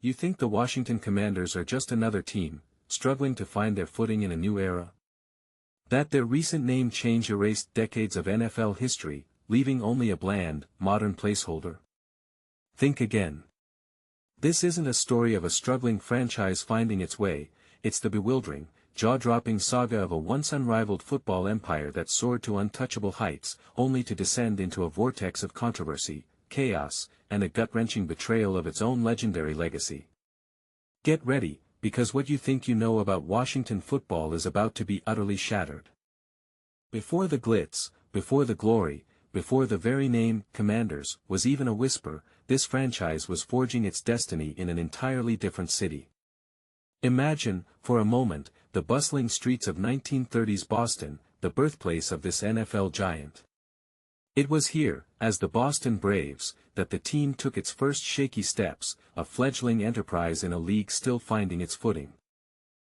You think the Washington Commanders are just another team, struggling to find their footing in a new era? That their recent name change erased decades of NFL history, leaving only a bland, modern placeholder? Think again. This isn't a story of a struggling franchise finding its way, it's the bewildering, jaw-dropping saga of a once unrivaled football empire that soared to untouchable heights, only to descend into a vortex of controversy, chaos, and a gut-wrenching betrayal of its own legendary legacy. Get ready, because what you think you know about Washington football is about to be utterly shattered. Before the glitz, before the glory, before the very name, Commanders, was even a whisper, this franchise was forging its destiny in an entirely different city. Imagine, for a moment, the bustling streets of 1930s Boston, the birthplace of this NFL giant. It was here, as the Boston Braves, that the team took its first shaky steps, a fledgling enterprise in a league still finding its footing.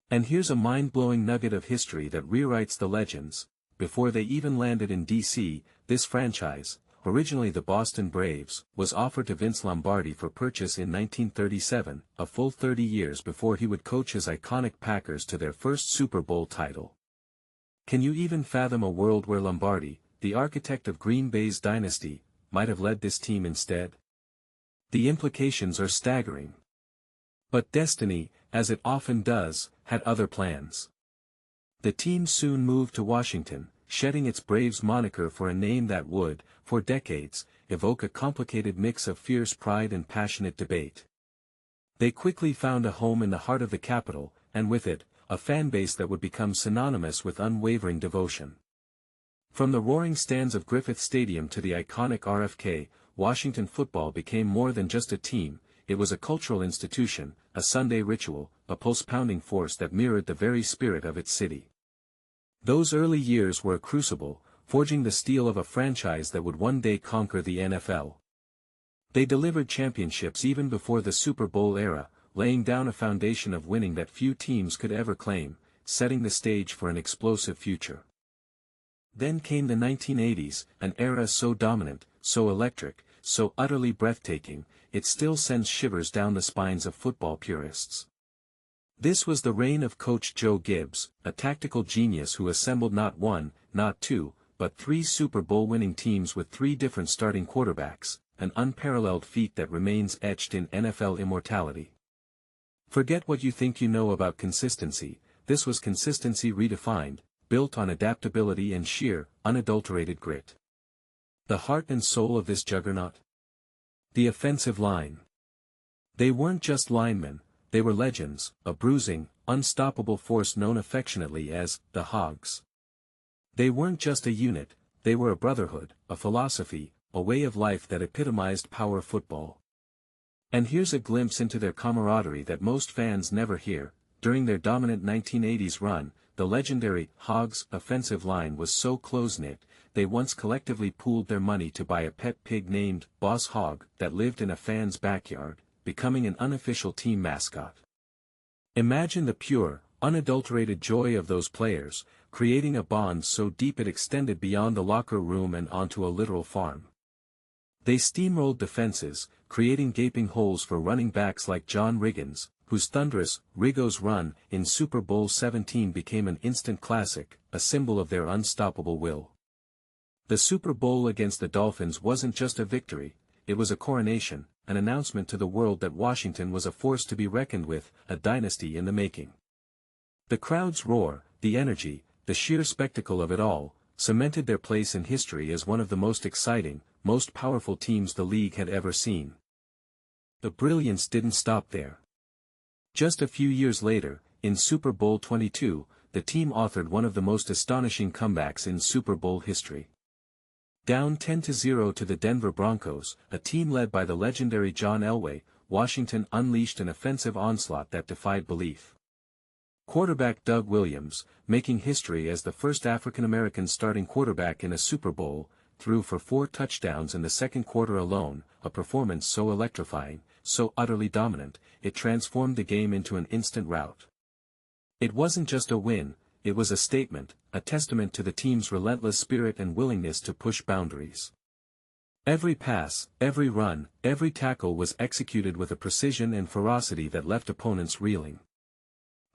And here's a mind-blowing nugget of history that rewrites the legends. Before they even landed in D.C., this franchise, originally the Boston Braves, was offered to Vince Lombardi for purchase in 1937, a full 30 years before he would coach his iconic Packers to their first Super Bowl title. Can you even fathom a world where Lombardi, the architect of Green Bay's dynasty, might have led this team instead? The implications are staggering. But destiny, as it often does, had other plans. The team soon moved to Washington, shedding its Braves moniker for a name that would, for decades, evoke a complicated mix of fierce pride and passionate debate. They quickly found a home in the heart of the capital, and with it, a fan base that would become synonymous with unwavering devotion. From the roaring stands of Griffith Stadium to the iconic RFK, Washington football became more than just a team, it was a cultural institution, a Sunday ritual, a pulse-pounding force that mirrored the very spirit of its city. Those early years were a crucible, forging the steel of a franchise that would one day conquer the NFL. They delivered championships even before the Super Bowl era, laying down a foundation of winning that few teams could ever claim, setting the stage for an explosive future. Then came the 1980s, an era so dominant, so electric, so utterly breathtaking, it still sends shivers down the spines of football purists. This was the reign of coach Joe Gibbs, a tactical genius who assembled not one, not two, but three Super Bowl winning teams with three different starting quarterbacks, an unparalleled feat that remains etched in NFL immortality. Forget what you think you know about consistency, this was consistency redefined, built on adaptability and sheer, unadulterated grit. The heart and soul of this juggernaut? The offensive line. They weren't just linemen, they were legends, a bruising, unstoppable force known affectionately as the Hogs. They weren't just a unit, they were a brotherhood, a philosophy, a way of life that epitomized power football. And here's a glimpse into their camaraderie that most fans never hear. During their dominant 1980s run, the legendary Hogs offensive line was so close-knit, they once collectively pooled their money to buy a pet pig named Boss Hog that lived in a fan's backyard, becoming an unofficial team mascot. Imagine the pure, unadulterated joy of those players, creating a bond so deep it extended beyond the locker room and onto a literal farm. They steamrolled defenses, creating gaping holes for running backs like John Riggins, whose thunderous, Riggo's run in Super Bowl XVII became an instant classic, a symbol of their unstoppable will. The Super Bowl against the Dolphins wasn't just a victory, it was a coronation, an announcement to the world that Washington was a force to be reckoned with, a dynasty in the making. The crowd's roar, the energy, the sheer spectacle of it all, cemented their place in history as one of the most exciting, most powerful teams the league had ever seen. The brilliance didn't stop there. Just a few years later, in Super Bowl XXII, the team authored one of the most astonishing comebacks in Super Bowl history. Down 10-0 to the Denver Broncos, a team led by the legendary John Elway, Washington unleashed an offensive onslaught that defied belief. Quarterback Doug Williams, making history as the first African-American starting quarterback in a Super Bowl, threw for 4 touchdowns in the second quarter alone, a performance so electrifying, so utterly dominant, it transformed the game into an instant rout. It wasn't just a win, it was a statement, a testament to the team's relentless spirit and willingness to push boundaries. Every pass, every run, every tackle was executed with a precision and ferocity that left opponents reeling.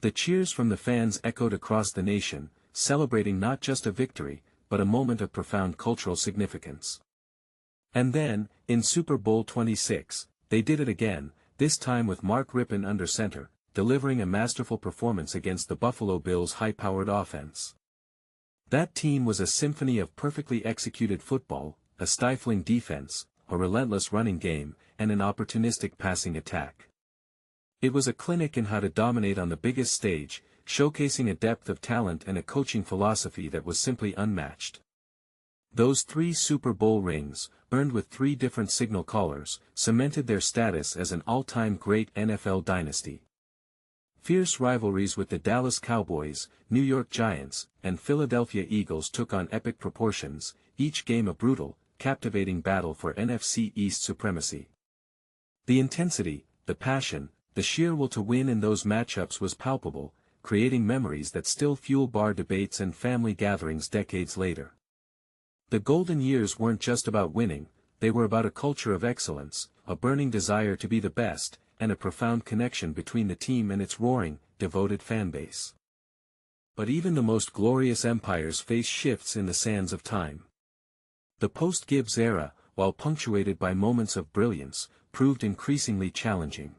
The cheers from the fans echoed across the nation, celebrating not just a victory, but a moment of profound cultural significance. And then, in Super Bowl 26, they did it again, this time with Mark Rippon under center, delivering a masterful performance against the Buffalo Bills' high-powered offense. That team was a symphony of perfectly executed football, a stifling defense, a relentless running game, and an opportunistic passing attack. It was a clinic in how to dominate on the biggest stage, showcasing a depth of talent and a coaching philosophy that was simply unmatched. Those 3 Super Bowl rings, earned with 3 different signal callers, cemented their status as an all-time great NFL dynasty. Fierce rivalries with the Dallas Cowboys, New York Giants, and Philadelphia Eagles took on epic proportions, each game a brutal, captivating battle for NFC East supremacy. The intensity, the passion, the sheer will to win in those matchups was palpable, creating memories that still fuel bar debates and family gatherings decades later. The golden years weren't just about winning, they were about a culture of excellence, a burning desire to be the best, and a profound connection between the team and its roaring, devoted fanbase. But even the most glorious empires face shifts in the sands of time. The post-Gibbs era, while punctuated by moments of brilliance, proved increasingly challenging.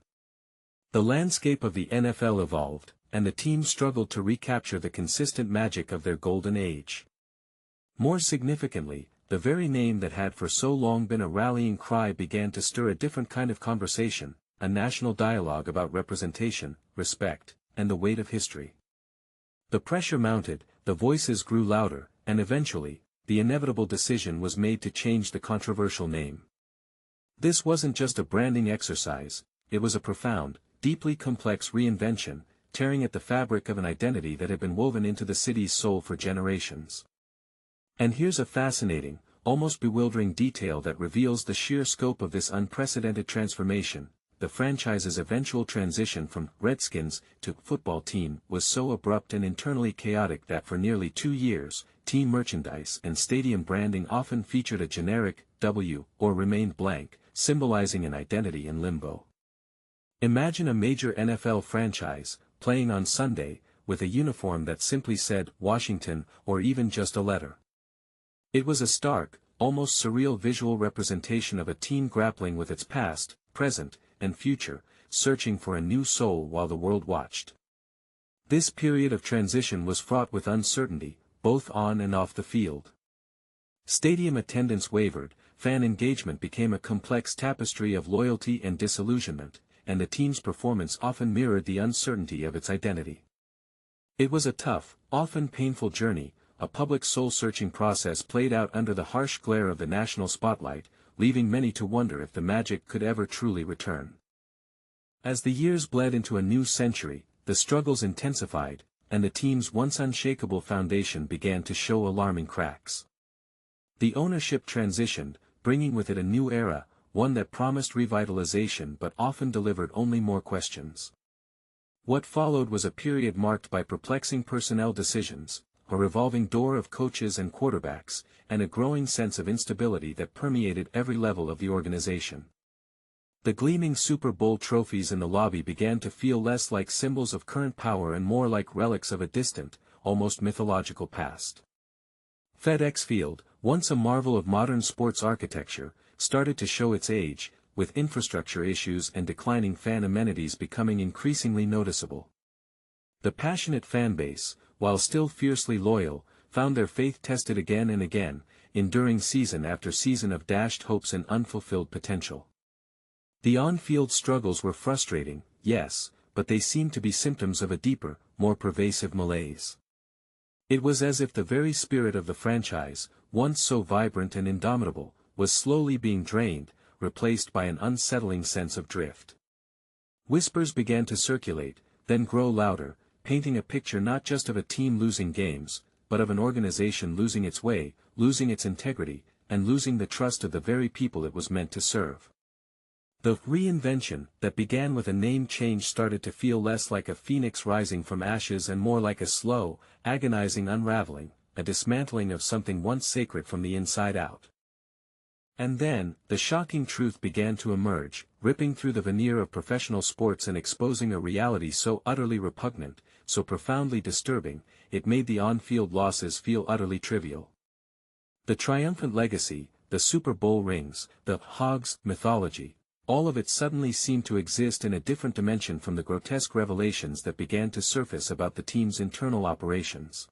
The landscape of the NFL evolved, and the team struggled to recapture the consistent magic of their golden age. More significantly, the very name that had for so long been a rallying cry began to stir a different kind of conversation, a national dialogue about representation, respect, and the weight of history. The pressure mounted, the voices grew louder, and eventually, the inevitable decision was made to change the controversial name. This wasn't just a branding exercise, it was a profound, deeply complex reinvention, tearing at the fabric of an identity that had been woven into the city's soul for generations. And here's a fascinating, almost bewildering detail that reveals the sheer scope of this unprecedented transformation. The franchise's eventual transition from Redskins to football team was so abrupt and internally chaotic that for nearly 2 years, team merchandise and stadium branding often featured a generic W or remained blank, symbolizing an identity in limbo. Imagine a major NFL franchise, playing on Sunday, with a uniform that simply said Washington or even just a letter. It was a stark, almost surreal visual representation of a team grappling with its past, present, and future, searching for a new soul while the world watched. This period of transition was fraught with uncertainty, both on and off the field. Stadium attendance wavered, fan engagement became a complex tapestry of loyalty and disillusionment, and the team's performance often mirrored the uncertainty of its identity. It was a tough, often painful journey, a public soul-searching process played out under the harsh glare of the national spotlight, leaving many to wonder if the magic could ever truly return. As the years bled into a new century, the struggles intensified, and the team's once unshakable foundation began to show alarming cracks. The ownership transitioned, bringing with it a new era, one that promised revitalization but often delivered only more questions. What followed was a period marked by perplexing personnel decisions, a revolving door of coaches and quarterbacks, and a growing sense of instability that permeated every level of the organization. The gleaming Super Bowl trophies in the lobby began to feel less like symbols of current power and more like relics of a distant, almost mythological past. FedEx Field, once a marvel of modern sports architecture, started to show its age, with infrastructure issues and declining fan amenities becoming increasingly noticeable. The passionate fanbase, while still fiercely loyal, found their faith tested again and again, enduring season after season of dashed hopes and unfulfilled potential. The on-field struggles were frustrating, yes, but they seemed to be symptoms of a deeper, more pervasive malaise. It was as if the very spirit of the franchise, once so vibrant and indomitable, was slowly being drained, replaced by an unsettling sense of drift. Whispers began to circulate, then grow louder, painting a picture not just of a team losing games, but of an organization losing its way, losing its integrity, and losing the trust of the very people it was meant to serve. The reinvention that began with a name change started to feel less like a phoenix rising from ashes and more like a slow, agonizing unraveling, a dismantling of something once sacred from the inside out. And then, the shocking truth began to emerge, ripping through the veneer of professional sports and exposing a reality so utterly repugnant, so profoundly disturbing, it made the on-field losses feel utterly trivial. The triumphant legacy, the Super Bowl rings, the Hogs mythology, all of it suddenly seemed to exist in a different dimension from the grotesque revelations that began to surface about the team's internal operations.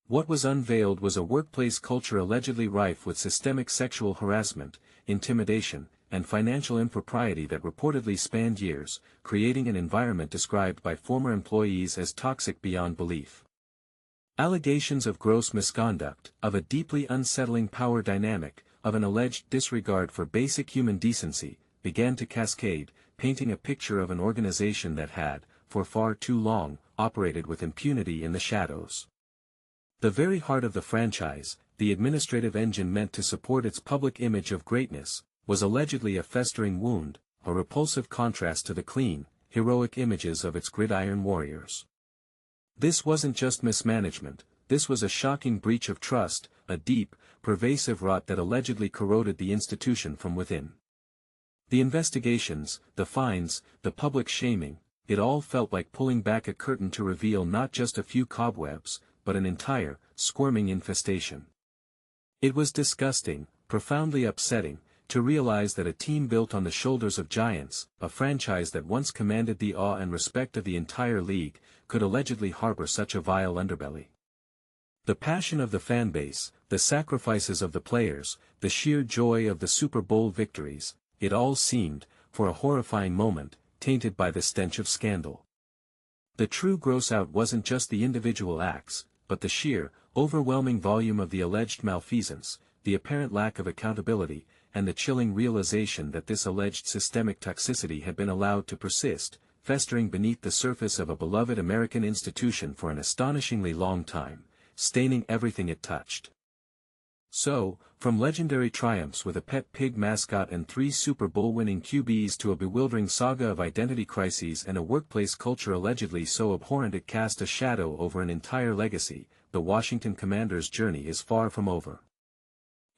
What was unveiled was a workplace culture allegedly rife with systemic sexual harassment, intimidation, and financial impropriety that reportedly spanned years, creating an environment described by former employees as toxic beyond belief. Allegations of gross misconduct, of a deeply unsettling power dynamic, of an alleged disregard for basic human decency, began to cascade, painting a picture of an organization that had, for far too long, operated with impunity in the shadows. The very heart of the franchise, the administrative engine meant to support its public image of greatness, was allegedly a festering wound, a repulsive contrast to the clean, heroic images of its gridiron warriors. This wasn't just mismanagement, this was a shocking breach of trust, a deep, pervasive rot that allegedly corroded the institution from within. The investigations, the fines, the public shaming, it all felt like pulling back a curtain to reveal not just a few cobwebs, but an entire, squirming infestation. It was disgusting, profoundly upsetting, to realize that a team built on the shoulders of giants, a franchise that once commanded the awe and respect of the entire league, could allegedly harbor such a vile underbelly. The passion of the fanbase, the sacrifices of the players, the sheer joy of the Super Bowl victories, it all seemed, for a horrifying moment, tainted by the stench of scandal. The true gross-out wasn't just the individual acts, but the sheer, overwhelming volume of the alleged malfeasance, the apparent lack of accountability, and the chilling realization that this alleged systemic toxicity had been allowed to persist, festering beneath the surface of a beloved American institution for an astonishingly long time, staining everything it touched. So, from legendary triumphs with a pet pig mascot and 3 Super Bowl winning QBs to a bewildering saga of identity crises and a workplace culture allegedly so abhorrent it cast a shadow over an entire legacy, the Washington Commanders' journey is far from over.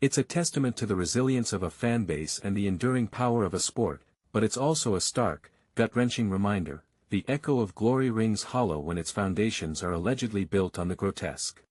It's a testament to the resilience of a fan base and the enduring power of a sport, but it's also a stark, gut-wrenching reminder, the echo of glory rings hollow when its foundations are allegedly built on the grotesque.